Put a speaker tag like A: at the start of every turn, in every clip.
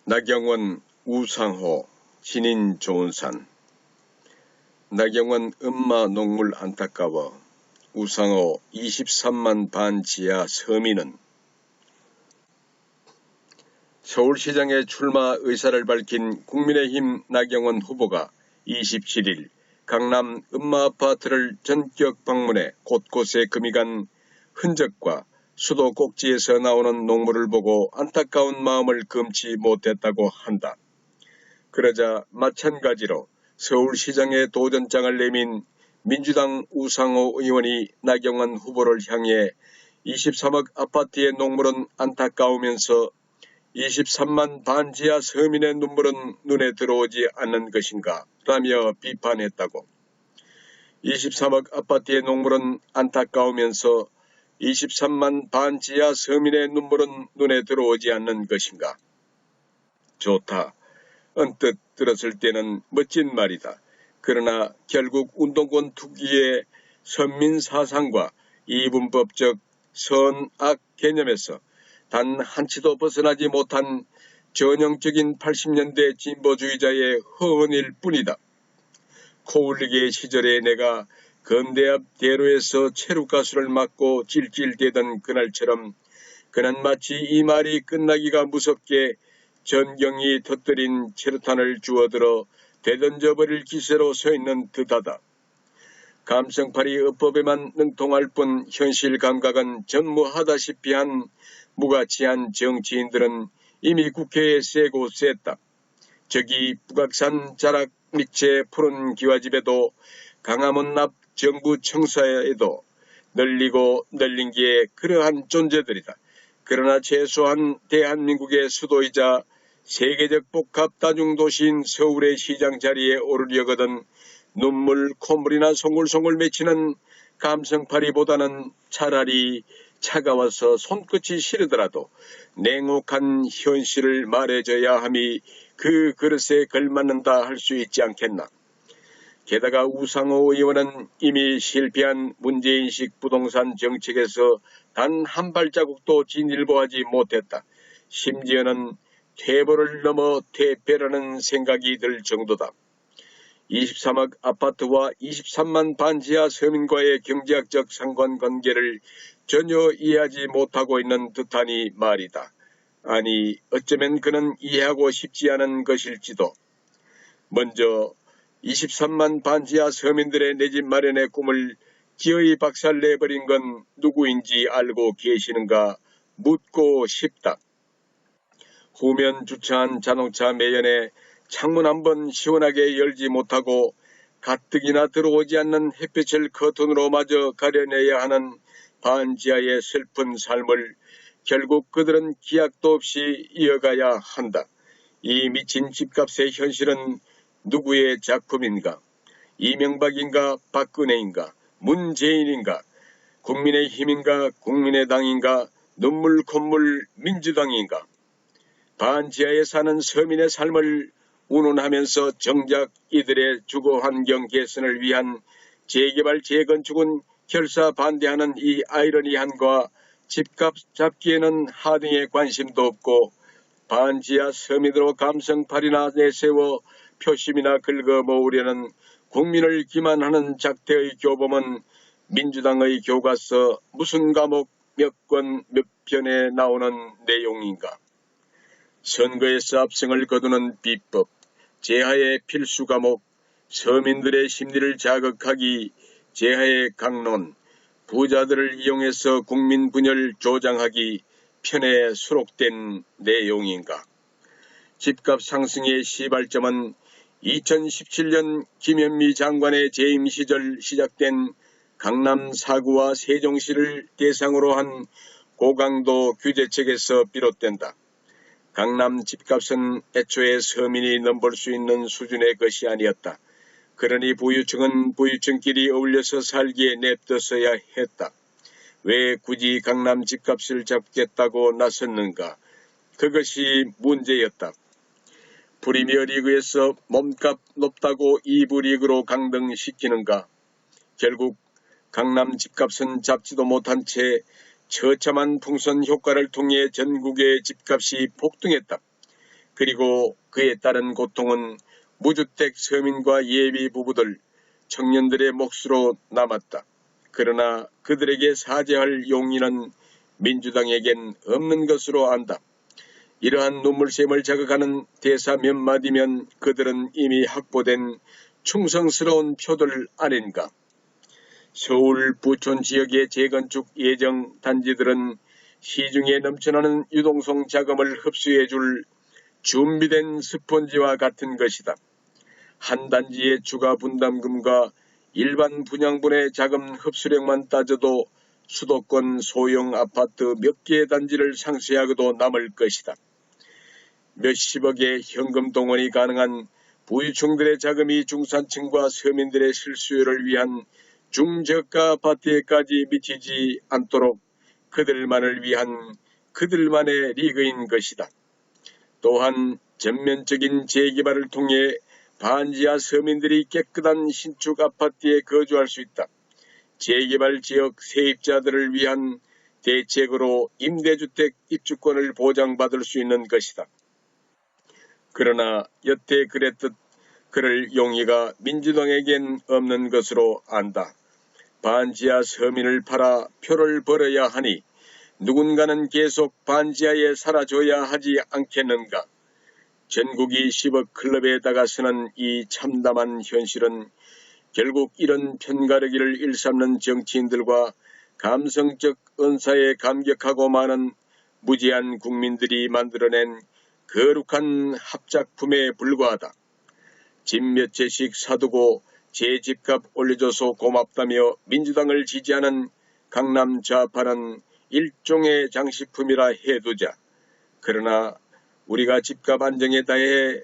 A: 나경원, 우상호, 신인 좋은산. 나경원 엄마 녹물 안타까워. 우상호 23만 반 지하 서민은. 서울시장에 출마 의사를 밝힌 국민의힘 나경원 후보가 27일 강남 엄마 아파트를 전격 방문해 곳곳에 금이 간 흔적과 수도 꼭지에서 나오는 녹물을 보고 안타까운 마음을 금치 못했다고 한다. 그러자 마찬가지로 서울시장에 도전장을 내민 민주당 우상호 의원이 나경원 후보를 향해 23억 아파트의 녹물은 안타까우면서 23만 반 지하 서민의 눈물은 눈에 들어오지 않는 것인가 라며 비판했다고. 23억 아파트의 녹물은 안타까우면서 23만 반 지하 서민의 눈물은 눈에 들어오지 않는 것인가. 좋다. 언뜻 들었을 때는 멋진 말이다. 그러나 결국 운동권 투기의 선민사상과 이분법적 선악 개념에서 단 한치도 벗어나지 못한 전형적인 80년대 진보주의자의 허언일 뿐이다. 코울리게 시절에 내가 건대앞 대로에서 체육가수를 맞고 찔찔대던 그날처럼 그는 마치 이 말이 끝나기가 무섭게 전경이 터뜨린 체류탄을 주워들어 되던져버릴 기세로 서 있는 듯하다. 감성팔이 어법에만 능통할 뿐 현실 감각은 전무하다시피 한 무가치한 정치인들은 이미 국회에 세고 셌다. 저기 북악산 자락 밑에 푸른 기와집에도 강화문 앞 정부 청사에도 널리고 널린 게 그러한 존재들이다. 그러나 최소한 대한민국의 수도이자 세계적 복합 다중도시인 서울의 시장 자리에 오르려거든 눈물 콧물이나 송글송글 맺히는 감성팔이보다는 차라리 차가워서 손끝이 시리더라도 냉혹한 현실을 말해줘야 함이 그 그릇에 걸맞는다 할 수 있지 않겠나. 게다가 우상호 의원은 이미 실패한 문재인식 부동산 정책에서 단 한 발자국도 진일보하지 못했다. 심지어는 퇴보를 넘어 퇴폐라는 생각이 들 정도다. 23억 아파트와 23만 반지하 서민과의 경제학적 상관관계를 전혀 이해하지 못하고 있는 듯하니 말이다. 아니, 어쩌면 그는 이해하고 싶지 않은 것일지도. 먼저 23만 반지하 서민들의 내 집 마련의 꿈을 기어이 박살내버린 건 누구인지 알고 계시는가 묻고 싶다. 후면 주차한 자동차 매연에 창문 한번 시원하게 열지 못하고 가뜩이나 들어오지 않는 햇빛을 커튼으로 마저 가려내야 하는 반지하의 슬픈 삶을 결국 그들은 기약도 없이 이어가야 한다. 이 미친 집값의 현실은 누구의 작품인가? 이명박인가? 박근혜인가? 문재인인가? 국민의힘인가? 국민의당인가? 눈물 콧물 민주당인가? 반지하에 사는 서민의 삶을 운운하면서 정작 이들의 주거 환경 개선을 위한 재개발 재건축은 결사 반대하는 이 아이러니함과 집값 잡기에는 하등의 관심도 없고 반지하 서민으로 감성팔이나 내세워 표심이나 긁어 모으려는 국민을 기만하는 작태의 교범은 민주당의 교과서 무슨 과목 몇 권 몇 편에 나오는 내용인가. 선거에서 압승을 거두는 비법, 제하의 필수 과목, 서민들의 심리를 자극하기, 제하의 강론, 부자들을 이용해서 국민 분열 조장하기 편에 수록된 내용인가. 집값 상승의 시발점은 2017년 김현미 장관의 재임 시절 시작된 강남 4구와 세종시를 대상으로 한 고강도 규제책에서 비롯된다. 강남 집값은 애초에 서민이 넘볼 수 있는 수준의 것이 아니었다. 그러니 부유층은 부유층끼리 어울려서 살기에 냅뒀어야 했다. 왜 굳이 강남 집값을 잡겠다고 나섰는가? 그것이 문제였다. 프리미어리그에서 몸값 높다고 2부 리그로 강등시키는가? 결국 강남 집값은 잡지도 못한 채 처참한 풍선 효과를 통해 전국의 집값이 폭등했다. 그리고 그에 따른 고통은 무주택 서민과 예비 부부들, 청년들의 몫으로 남았다. 그러나 그들에게 사죄할 용의는 민주당에겐 없는 것으로 안다. 이러한 눈물샘을 자극하는 대사 몇 마디면 그들은 이미 확보된 충성스러운 표들 아닌가. 서울 부촌 지역의 재건축 예정 단지들은 시중에 넘쳐나는 유동성 자금을 흡수해줄 준비된 스펀지와 같은 것이다. 한 단지의 추가 분담금과 일반 분양분의 자금 흡수력만 따져도 수도권 소형 아파트 몇 개의 단지를 상쇄하고도 남을 것이다. 몇십억의 현금 동원이 가능한 부유층들의 자금이 중산층과 서민들의 실수요를 위한 중저가 아파트에까지 미치지 않도록 그들만을 위한 그들만의 리그인 것이다. 또한 전면적인 재개발을 통해 반지하 서민들이 깨끗한 신축 아파트에 거주할 수 있다. 재개발 지역 세입자들을 위한 대책으로 임대주택 입주권을 보장받을 수 있는 것이다. 그러나 여태 그랬듯 그럴 용의가 민주당에겐 없는 것으로 안다. 반지하 서민을 팔아 표를 벌어야 하니 누군가는 계속 반지하에 살아줘야 하지 않겠는가. 전국이 10억 클럽에다가 서는 이 참담한 현실은 결국 이런 편가르기를 일삼는 정치인들과 감성적 언사에 감격하고 많은 무지한 국민들이 만들어낸 거룩한 합작품에 불과하다. 집 몇 채씩 사두고 제 집값 올려줘서 고맙다며 민주당을 지지하는 강남 좌파는 일종의 장식품이라 해두자. 그러나 우리가 집값 안정에 대해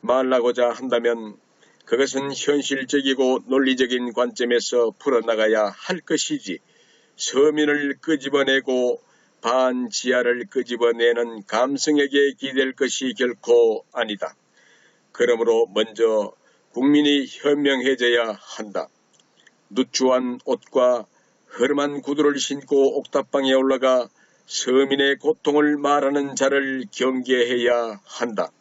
A: 말하고자 한다면 그것은 현실적이고 논리적인 관점에서 풀어나가야 할 것이지 서민을 끄집어내고 반지하를 끄집어내는 감성에게 기댈 것이 결코 아니다. 그러므로 먼저 국민이 현명해져야 한다. 누추한 옷과 허름한 구두를 신고 옥탑방에 올라가 서민의 고통을 말하는 자를 경계해야 한다.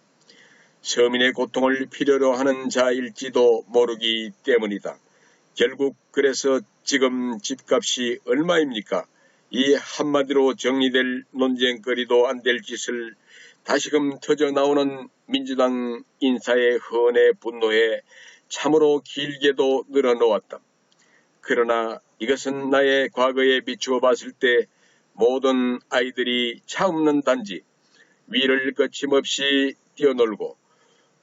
A: 서민의 고통을 필요로 하는 자일지도 모르기 때문이다. 결국 그래서 지금 집값이 얼마입니까? 이 한마디로 정리될 논쟁거리도 안 될 짓을 다시금 터져나오는 민주당 인사의 헌에 분노해 참으로 길게도 늘어놓았다. 그러나 이것은 나의 과거에 비추어 봤을 때 모든 아이들이 차 없는 단지 위를 거침없이 뛰어놀고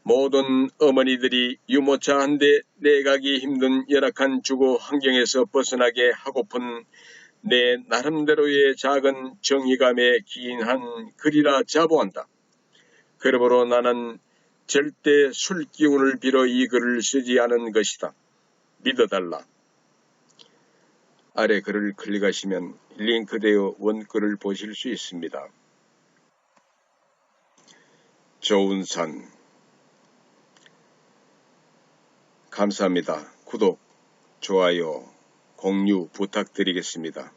A: 모든 어머니들이 유모차 한 대 내가기 힘든 열악한 주거 환경에서 벗어나게 하고픈 내 나름대로의 작은 정의감에 기인한 글이라 자부한다. 그러므로 나는 절대 술 기운을 빌어 이 글을 쓰지 않은 것이다. 믿어달라. 아래 글을 클릭하시면 링크되어 원글을 보실 수 있습니다. 조은산 감사합니다. 구독, 좋아요, 공유 부탁드리겠습니다.